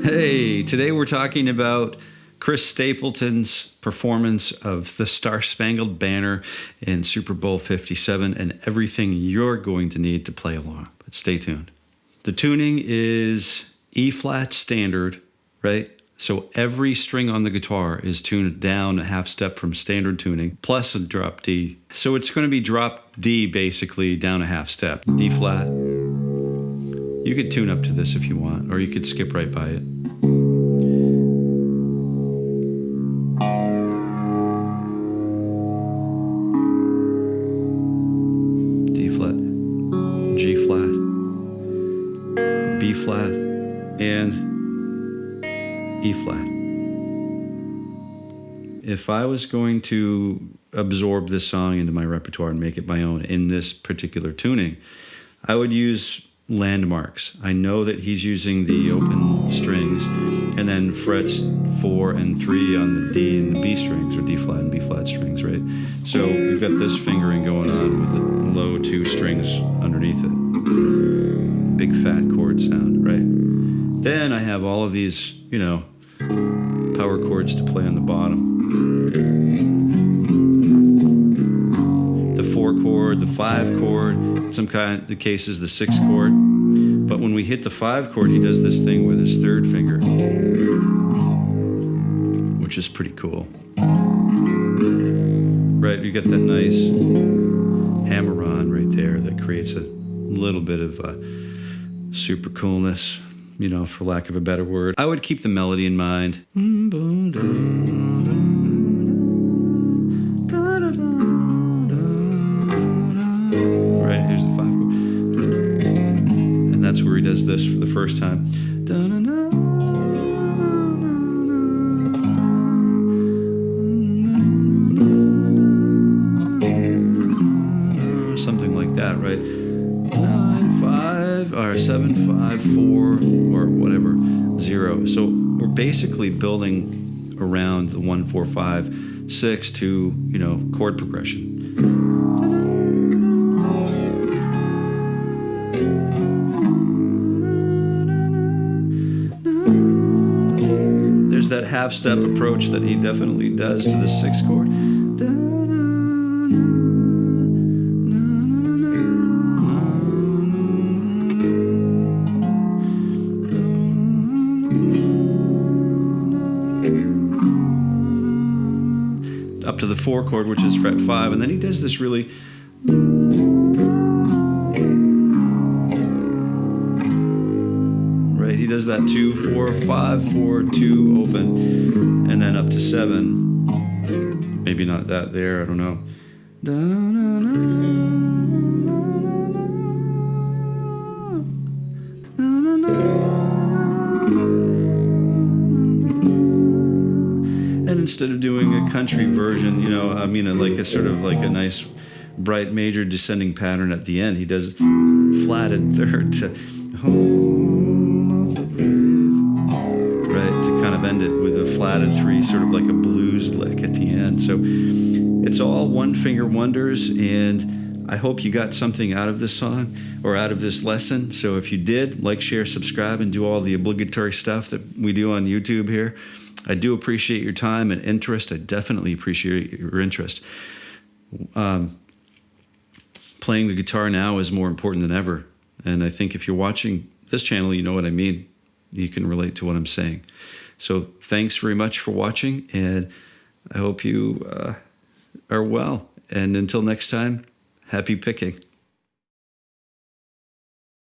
Hey, today we're talking about Chris Stapleton's performance of the Star Spangled Banner in Super Bowl 57 and everything you're going to need to play along. But stay tuned. The tuning is E-flat standard, right? So every string on the guitar is tuned down a half step from standard tuning, plus a drop D. So it's going to be drop D basically down a half step. D flat. You could tune up to this if you want, or you could skip right by it. D flat, G flat, B flat, and E flat. If I was going to absorb this song into my repertoire and make it my own in this particular tuning, I would use landmarks. I know that he's using the open strings and then frets 4 and 3 on the D and the B strings, or D flat and B flat strings, right? So we've got this fingering going on with the low 2 strings underneath it. Big fat chord sound, right? Then I have all of these, power chords to play on the bottom. The 4 chord, the 5 chord, in some kind of cases the 6 chord. But when we hit the 5 chord, he does this thing with his 3rd finger, which is pretty cool. Right, you get that nice hammer-on right there that creates a little bit of super coolness, for lack of a better word. I would keep the melody in mind. Right, here's the 5 chord. And that's where he does this for the first time. Something like that, right? 9-5 or 7-5-4 or whatever 0. So we're basically building around the 1-4-5-6 to chord progression. There's that half step approach that he definitely does to the 6 chord. Up to the 4 chord, which is fret 5, and then he does this really right. He does that 2-4-5-4-2 open, and then up to 7. Maybe not that there. I don't know. And instead of doing a country version, like a sort of like a nice bright major descending pattern at the end, he does flatted 3rd to home of the brave, right, to kind of end it with a flatted 3, sort of like a blues lick at the end. So it's all one finger wonders, and I hope you got something out of this song or out of this lesson. So if you did, like, share, subscribe, and do all the obligatory stuff that we do on YouTube here. I do appreciate your time and interest. I definitely appreciate your interest. Playing the guitar now is more important than ever. And I think if you're watching this channel, you know what I mean. You can relate to what I'm saying. So thanks very much for watching, and I hope you are well. And until next time, happy picking.